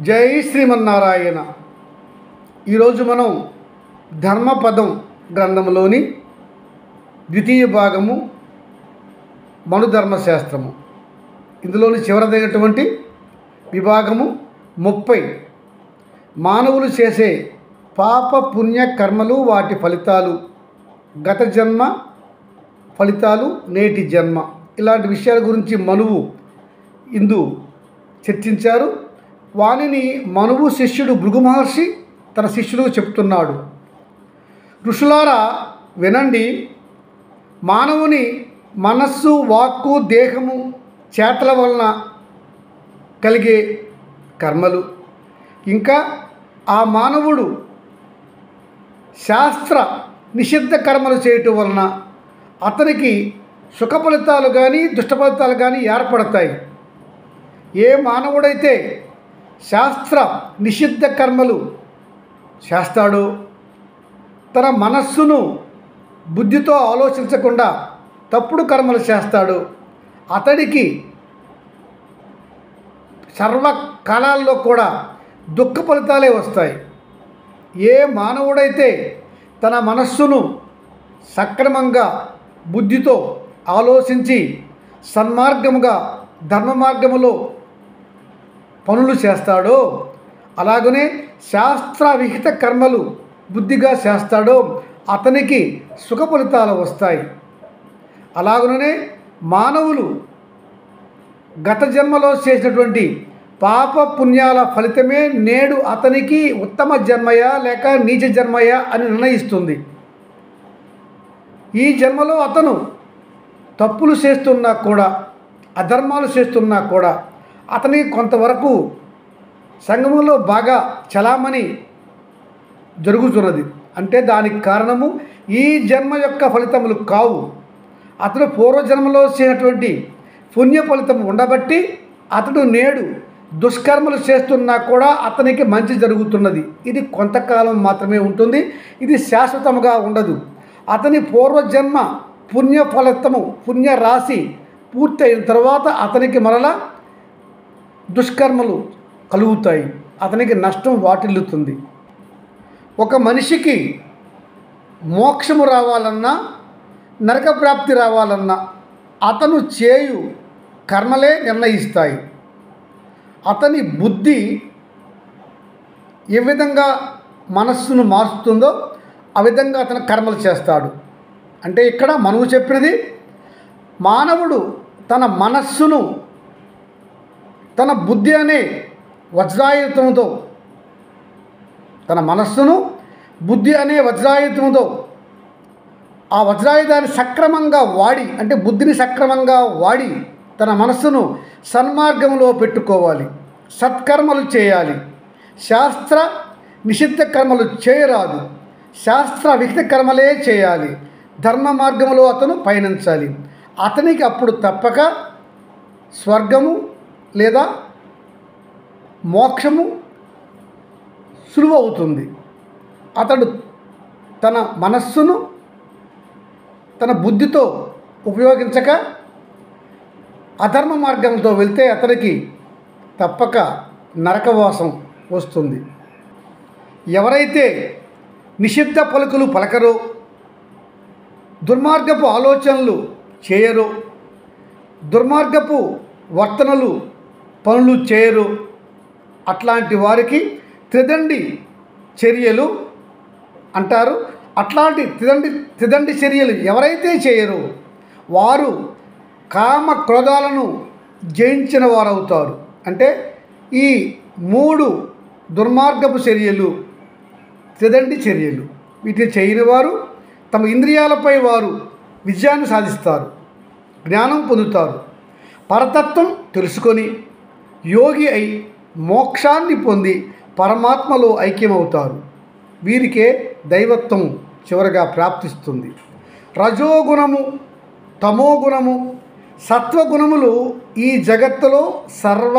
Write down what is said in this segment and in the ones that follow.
జై శ్రీమన్నారాయణ. ఈరోజు మనం ధర్మపదం గ్రంథంలోని ద్వితీయ భాగము మనుధర్మశాస్త్రము, ఇందులోని చివరిదైనటువంటి విభాగము 30 మానవులు చేసే పాప పుణ్య కర్మలు, వాటి ఫలితాలు, గత జన్మ ఫలితాలు, నేటి జన్మ, ఇలాంటి విషయాల గురించి మనువు ఇందు చర్చించారు. వానిని మనువు శిష్యుడు భృగు మహర్షి తన శిష్యులకు చెప్తున్నాడు. ఋషులారా వినండి, మానవుని మనస్సు, వాక్కు, దేహము, చేతల వలన కలిగే కర్మలు, ఇంకా ఆ మానవుడు శాస్త్ర నిషిద్ధ కర్మలు చేయటం వలన అతనికి సుఖ ఫలితాలు కానీ దుష్ట ఫలితాలు కానీ ఏర్పడతాయి. ఏ మానవుడైతే శాస్త్ర నిషిద్ధ కర్మలు చేస్తాడో, తన మనస్సును బుద్ధితో ఆలోచించకుండా తప్పుడు కర్మలు చేస్తాడో, అతడికి సర్వకాలాల్లో కూడా దుఃఖ ఫలితాలే వస్తాయి. ఏ మానవుడైతే తన మనస్సును సక్రమంగా బుద్ధితో ఆలోచించి సన్మార్గముగా ధర్మ మార్గములో పనులు చేస్తాడో, అలాగనే శాస్త్ర విహిత కర్మలు బుద్ధిగా చేస్తాడో అతనికి సుఖ ఫలితాలు వస్తాయి. అలాగనే మానవులు గత జన్మలో చేసినటువంటి పాప పుణ్యాల ఫలితమే నేడు అతనికి ఉత్తమ జన్మయ లేక నీచ జన్మయ అని నిర్ణయిస్తుంది. ఈ జన్మలో అతను తప్పులు చేస్తున్నా కూడా, అధర్మాలు చేస్తున్నా కూడా అతనికి కొంతవరకు సంగమంలో బాగా చలామణి జరుగుతున్నది. అంటే దానికి కారణము ఈ జన్మ యొక్క ఫలితములు కావు, అతడు పూర్వజన్మలో చేసినటువంటి పుణ్య ఫలితం ఉండబట్టి అతడు నేడు దుష్కర్మలు చేస్తున్నా కూడా అతనికి మంచి జరుగుతున్నది. ఇది కొంతకాలం మాత్రమే ఉంటుంది, ఇది శాశ్వతముగా ఉండదు. అతని పూర్వజన్మ పుణ్య ఫలితము, పుణ్య రాశి పూర్తి అయిన తర్వాత అతనికి మరలా దుష్కర్మలు కలుగుతాయి, అతనికి నష్టం వాటిల్లుతుంది. ఒక మనిషికి మోక్షము రావాలన్నా నరక ప్రాప్తి రావాలన్నా అతను చేయు కర్మలే నిర్ణయిస్తాయి. అతని బుద్ధి ఏ విధంగా మనస్సును మారుస్తుందో ఆ విధంగా అతను కర్మలు చేస్తాడు. అంటే ఇక్కడ మనువు చెప్పినది, మానవుడు తన మనస్సును తన బుద్ధి అనే వజ్రాయుధంతో, తన మనస్సును బుద్ధి అనే వజ్రాయుధంతో ఆ వజ్రాయుధాన్ని సక్రమంగా వాడి, అంటే బుద్ధిని సక్రమంగా వాడి తన మనస్సును సన్మార్గంలో పెట్టుకోవాలి, సత్కర్మలు చేయాలి. శాస్త్ర నిషిద్ధ కర్మలు చేయరాదు, శాస్త్ర విహిత కర్మలే చేయాలి. ధర్మ మార్గంలో అతను పయనించాలి. అతనికి అప్పుడు తప్పక స్వర్గము లేదా మోక్షము సులువు అవుతుంది. అతడు తన మనస్సును తన బుద్ధితో ఉపయోగించక అధర్మ మార్గంతో వెళ్తే అతనికి తప్పక నరకవాసం వస్తుంది. ఎవరైతే నిషిద్ధ పలుకులు పలకరో, దుర్మార్గపు ఆలోచనలు చేయరో, దుర్మార్గపు వర్తనలు పనులు చేయరు, అట్లాంటి వారికి త్రిదండి చర్యలు అంటారు. అట్లాంటి త్రిదండి చర్యలు ఎవరైతే చేయరో వారు కామ క్రోధాలను జయించిన వారు అవుతారు. అంటే ఈ 3 దుర్మార్గపు చర్యలు త్రిదండి చర్యలు, వీటిని చేయని వారు తమ ఇంద్రియాలపై వారు విజయాన్ని సాధిస్తారు, జ్ఞానం పొందుతారు, పరతత్వం తెలుసుకొని యోగి అయి మోక్షాన్ని పొంది పరమాత్మలో ఐక్యమవుతారు. వీరికే దైవత్వం చివరగా ప్రాప్తిస్తుంది. రజోగుణము, తమోగుణము, సత్వగుణములు ఈ జగత్తులో సర్వ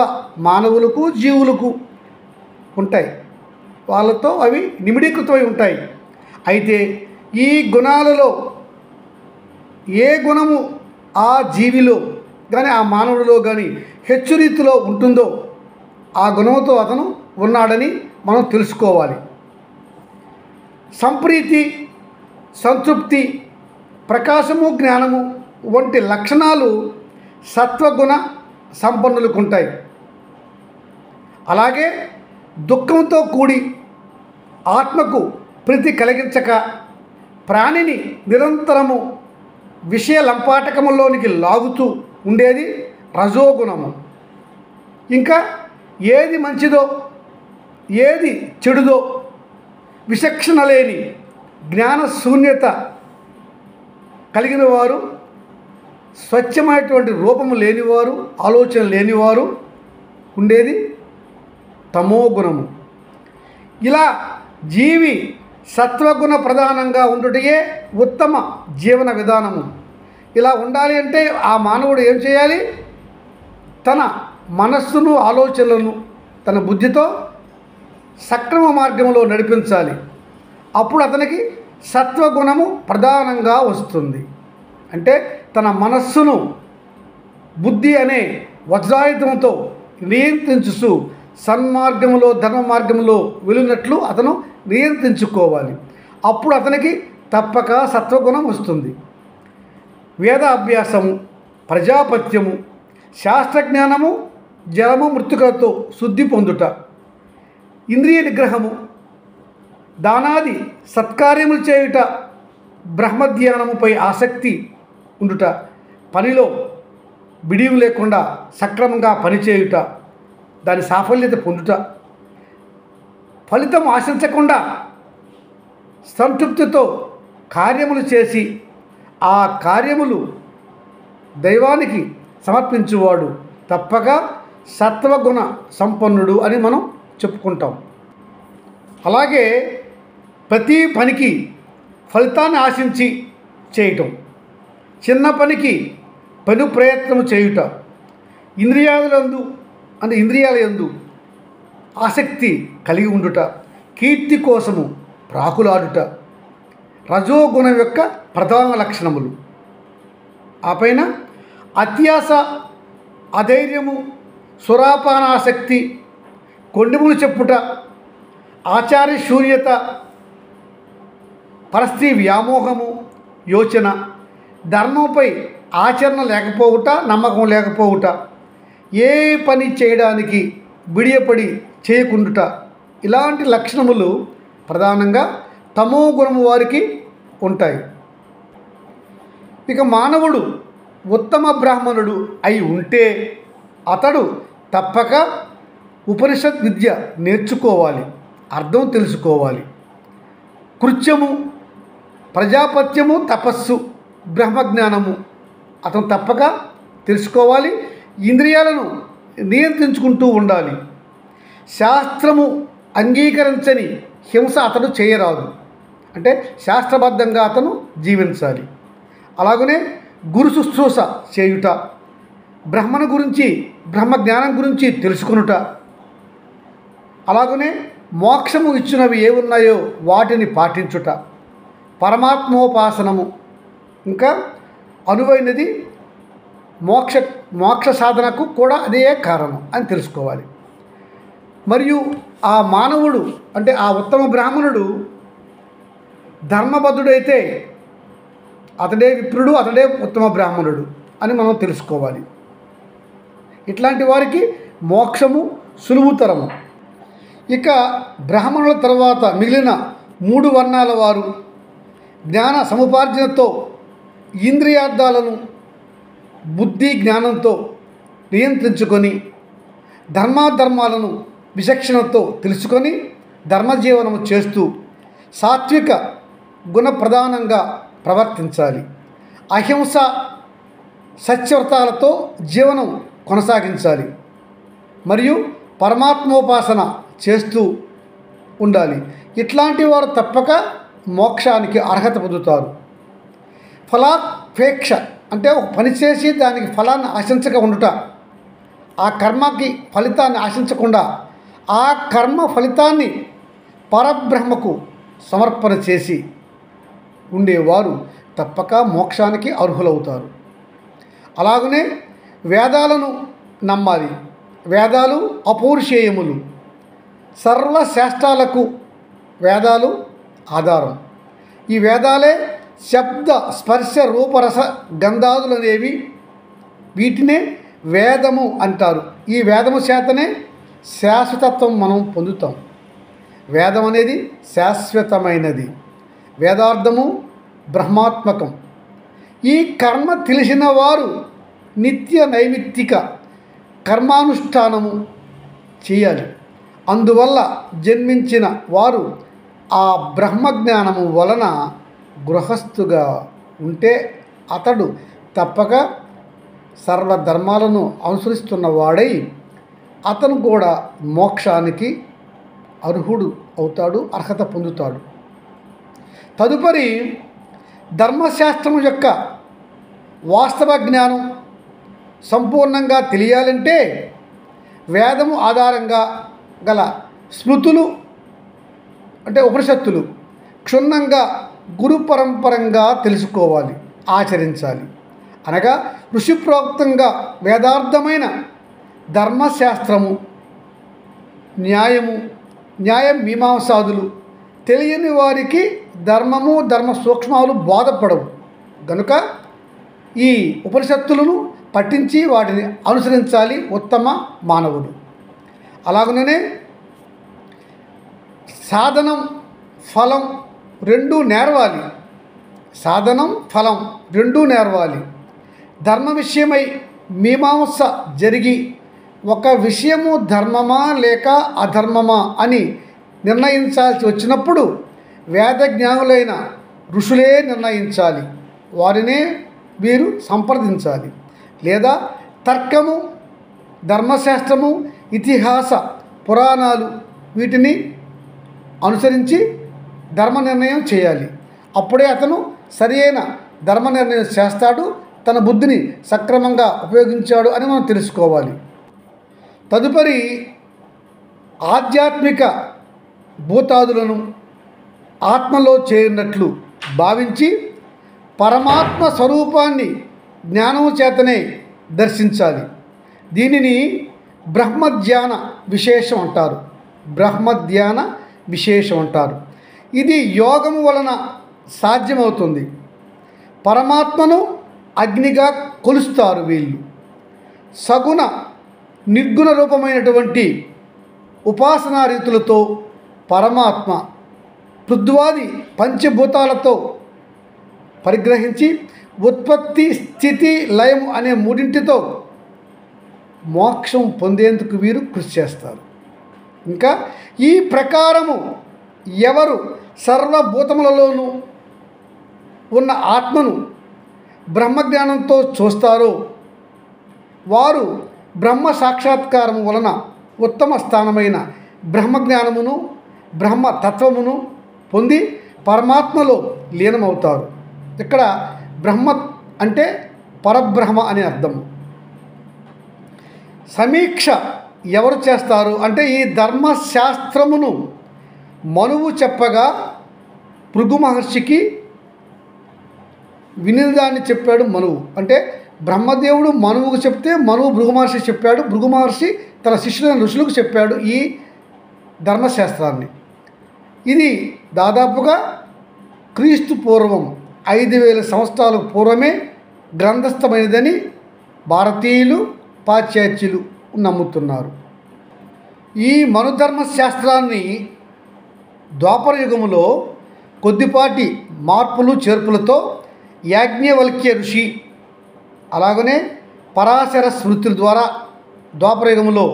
మానవులకు జీవులకు ఉంటాయి. వాళ్ళతో అవి నిమిడీకృతమై ఉంటాయి. అయితే ఈ గుణాలలో ఏ గుణము ఆ జీవిలో కానీ ఆ మానవుడిలో కానీ హెచ్చు రీతిలో ఉంటుందో ఆ గుణంతో అతను ఉన్నాడని మనం తెలుసుకోవాలి. సంప్రీతి, సంతృప్తి, ప్రకాశము, జ్ఞానము వంటి లక్షణాలు సత్వగుణ సంపన్నులకు ఉంటాయి. అలాగే దుఃఖంతో కూడి ఆత్మకు ప్రీతి కలిగించక ప్రాణిని నిరంతరము విషయ లంపాటకములోనికి లాగుతూ ఉండేది రజోగుణము. ఇంకా ఏది మంచిదో ఏది చెడుదో విచక్షణ లేని జ్ఞాన శూన్యత కలిగిన వారు, స్వచ్ఛమైనటువంటి రూపము లేనివారు, ఆలోచన లేనివారు ఉండేది తమోగుణము. ఇలా జీవి సత్వగుణ ప్రధానంగా ఉండుటయే ఉత్తమ జీవన విధానము. ఇలా ఉండాలి అంటే ఆ మానవుడు ఏం చేయాలి? తన మనస్సును, ఆలోచనలను తన బుద్ధితో సక్రమ మార్గంలో నడిపించాలి. అప్పుడు అతనికి సత్వగుణము ప్రధానంగా వస్తుంది. అంటే తన మనస్సును బుద్ధి అనే వజ్రాయుధంతో నియంత్రించుతూ సన్మార్గంలో, ధర్మ మార్గంలో వెళ్ళినట్లు అతను నియంత్రించుకోవాలి. అప్పుడు అతనికి తప్పక సత్వగుణం వస్తుంది. వేద అభ్యాసము, ప్రజాపత్యము, శాస్త్రజ్ఞానము, జలము మృత్తికలతో శుద్ధి పొందుట, ఇంద్రియ నిగ్రహము, దానాది సత్కార్యములు చేయుట, బ్రహ్మధ్యానముపై ఆసక్తి ఉండుట, పనిలో బిడియం లేకుండా సక్రమంగా పనిచేయుట, దాని సాఫల్యత పొందుట, ఫలితం ఆశించకుండా సంతృప్తితో కార్యములు చేసి ఆ కార్యములు దైవానికి సమర్పించువాడు తప్పక సత్వగుణ సంపన్నుడు అని మనం చెప్పుకుంటాం. అలాగే ప్రతి పనికి ఫలితాన్ని ఆశించి చేయటం, చిన్న పనికి పని ప్రయత్నం చేయుట, ఇంద్రియాల యందు ఆసక్తి కలిగి ఉండుట, కీర్తి కోసము ప్రాకులాడుట రజోగుణం యొక్క ప్రధాన లక్షణములు. ఆ పైన అత్యాస, అధైర్యము, సురాపానాసక్తి, కొండెములు చెప్పుట, ఆచార్య శూన్యత, పరస్త్రీ వ్యామోహము, యోచన, ధర్మంపై ఆచరణ లేకపోవుట, నమ్మకం లేకపోవుట, ఏ పని చేయడానికి బిడియపడి చేయకుండుట, ఇలాంటి లక్షణములు ప్రధానంగా తమో గుణము వారికి ఉంటాయి. ఇక మానవుడు ఉత్తమ బ్రాహ్మణుడు అయి ఉంటే అతడు తప్పక ఉపనిషత్ విద్య నేర్చుకోవాలి, అర్థం తెలుసుకోవాలి. కృత్యము, ప్రజాపత్యము, తపస్సు, బ్రహ్మజ్ఞానము అతను తప్పక తెలుసుకోవాలి. ఇంద్రియాలను నియంత్రించుకుంటూ ఉండాలి. శాస్త్రము అంగీకరించని హింస అతడు చేయరాదు. అంటే శాస్త్రబద్ధంగా అతను జీవించాలి. అలాగనే గురు శుశ్రూష చేయుట, బ్రహ్మను గురించి, బ్రహ్మజ్ఞానం గురించి తెలుసుకొనుట, అలాగనే మోక్షము ఇచ్చినవి ఏ ఉన్నాయో వాటిని పాటించుట, పరమాత్మోపాసనము, ఇంకా అనువైనది మోక్ష సాధనకు కూడా అదే కారణం అని తెలుసుకోవాలి. మరియు ఆ మానవుడు అంటే ఆ ఉత్తమ బ్రాహ్మణుడు ధర్మబద్ధుడైతే అతడే విప్రుడు, అతడే ఉత్తమ బ్రాహ్మణుడు అని మనం తెలుసుకోవాలి. ఇట్లాంటి వారికి మోక్షము సులువుతరము. ఇక బ్రాహ్మణుల తర్వాత మిగిలిన 3 వర్ణాల వారు జ్ఞాన సముపార్జనతో ఇంద్రియార్థాలను బుద్ధి జ్ఞానంతో నియంత్రించుకొని ధర్మాధర్మాలను విచక్షణతో తెలుసుకొని ధర్మజీవనము చేస్తూ సాత్విక గుణ ప్రధానంగా ప్రవర్తించాలి. అహింస, సత్యవ్రతాలతో జీవనం కొనసాగించాలి. మరియు పరమాత్మోపాసన చేస్తూ ఉండాలి. ఇట్లాంటి వారు తప్పక మోక్షానికి అర్హత పొందుతారు. ఫలాపేక్ష అంటే ఒక పని చేసి దానికి ఫలాన్ని ఆశించక ఉండుట, ఆ కర్మకి ఫలితాన్ని ఆశించకుండా ఆ కర్మ ఫలితాన్ని పరబ్రహ్మకు సమర్పణ చేసి ఉండేవారు తప్పక మోక్షానికి అర్హులవుతారు. అలాగనే వేదాలను నమ్మాలి. వేదాలు అపౌరుషేయములు, సర్వశాస్త్రాలకు వేదాలు ఆధారం. ఈ వేదాలే శబ్ద స్పర్శ రూపరస గంధాదులనేవి, వీటినే వేదము అంటారు. ఈ వేదము చేతనే శాశ్వతత్వం మనం పొందుతాం. వేదం అనేది శాశ్వతమైనది, వేదార్థము బ్రహ్మాత్మకం. ఈ కర్మ తెలిసిన వారు నిత్య నైమిత్తిక కర్మానుష్ఠానము చేయాలి. అందువల్ల జన్మించిన వారు ఆ బ్రహ్మజ్ఞానము వలన గృహస్థుగా ఉంటే అతడు తప్పక సర్వధర్మాలను అనుసరిస్తున్న వాడై అతను కూడా మోక్షానికి అర్హుడు అవుతాడు, అర్హత పొందుతాడు. తదుపరి ధర్మశాస్త్రం యొక్క వాస్తవ జ్ఞానం సంపూర్ణంగా తెలియాలంటే వేదము ఆధారంగా గల స్మృతులు అంటే ఉపనిషత్తులు క్షుణ్ణంగా గురు పరంపరంగా తెలుసుకోవాలి, ఆచరించాలి. అనగా ఋషిప్రోక్తంగా వేదార్థమైన ధర్మశాస్త్రము, న్యాయ మీమాంసాదులు తెలియని వారికి ధర్మము ధర్మ సూక్ష్మాలు బోధపడవు. గనుక ఈ ఉపనిషత్తులను పఠించి వాటిని అనుసరించాలి ఉత్తమ మానవుడు. అలాగనే సాధనం ఫలం రెండూ నేర్వాలి. సాధనం ఫలం రెండూ నేర్వాలి. ధర్మ విషయమై మీమాంస జరిగి ఒక విషయము ధర్మమా లేక అధర్మమా అని నిర్ణయించాల్సి వచ్చినప్పుడు వేద జ్ఞానులైన ఋషులే నిర్ణయించాలి, వారినే వీరు సంప్రదించాలి. లేదా తర్కము, ధర్మశాస్త్రము, ఇతిహాస పురాణాలు వీటిని అనుసరించి ధర్మ నిర్ణయం చేయాలి. అప్పుడే అతను సరియైన ధర్మ నిర్ణయం చేస్తాడు, తన బుద్ధిని సక్రమంగా ఉపయోగించాడు అని మనం తెలుసుకోవాలి. తదుపరి ఆధ్యాత్మిక భూతాదులను ఆత్మలో చేరినట్లు భావించి పరమాత్మ స్వరూపాన్ని జ్ఞానము చేతనే దర్శించాలి. దీనిని బ్రహ్మధ్యాన విశేషం అంటారు. బ్రహ్మధ్యాన విశేషం అంటారు. ఇది యోగము వలన సాధ్యమవుతుంది. పరమాత్మను అగ్నిగా కొలుస్తారు వీళ్ళు. సగుణ నిర్గుణ రూపమైనటువంటి ఉపాసనా రీతులతో పరమాత్మ పృథ్వాది పంచభూతాలతో పరిగ్రహించి ఉత్పత్తి స్థితి లయం అనే మూడింటితో మోక్షం పొందేందుకు వీరు కృషి చేస్తారు. ఇంకా ఈ ప్రకారము ఎవరు సర్వభూతములలోనూ ఉన్న ఆత్మను బ్రహ్మజ్ఞానంతో చూస్తారో వారు బ్రహ్మ సాక్షాత్కారం వలన ఉత్తమ స్థానమైన బ్రహ్మజ్ఞానమును బ్రహ్మతత్వమును పొంది పరమాత్మలో లీనమవుతారు. ఇక్కడ బ్రహ్మ అంటే పరబ్రహ్మ అనే అర్థం. సమీక్ష ఎవరు చేస్తారు అంటే ఈ ధర్మశాస్త్రమును మనువు చెప్పగా భృగు మహర్షికి వినిదాన్ని చెప్పాడు మనువు. అంటే బ్రహ్మదేవుడు మనువుకు చెప్తే మనువు భృగు మహర్షి చెప్పాడు, భృగు మహర్షి తన శిష్యులైన ఋషులకు చెప్పాడు ఈ ధర్మశాస్త్రాన్ని. ఇది దాదాపుగా క్రీస్తు పూర్వం 5000 సంవత్సరాల పూర్వమే గ్రంథస్థమైనదని భారతీయులు పాశ్చాత్యులు నమ్ముతున్నారు. ఈ మనుధర్మశాస్త్రాన్ని ద్వాపర యుగములో కొద్దిపాటి మార్పులు చేర్పులతో యాజ్ఞవల్క్య ఋషి అలాగనే పరాశర స్మృతుల ద్వారా ద్వాపరయుగంలో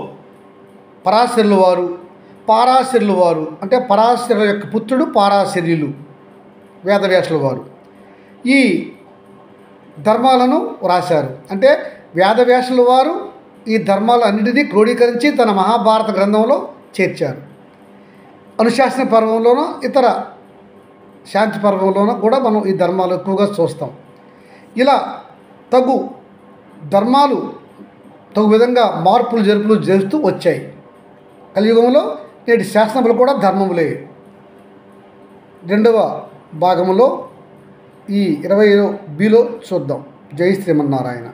పారాశరులు వారు అంటే పరాశర యొక్క పుత్రుడు పారాశర్యులు వేదవ్యాసుల వారు ఈ ధర్మాలను వ్రాశారు. అంటే వేదవ్యాసుల వారు ఈ ధర్మాలన్నింటినీ క్రోడీకరించి తన మహాభారత గ్రంథంలో చేర్చారు. అనుశాసన పర్వంలోనూ ఇతర శాంతి పర్వంలోనూ కూడా మనం ఈ ధర్మాలు ఎక్కువగా చూస్తాం. ఇలా ధర్మాలు తగు విధంగా మార్పులు జరుపులు చేస్తూ వచ్చాయి. కలియుగంలో నేటి శాసనములు కూడా ధర్మములే. 2వ భాగంలో ఈ 20 బిలో చూద్దాం. జై శ్రీమన్నారాయణ.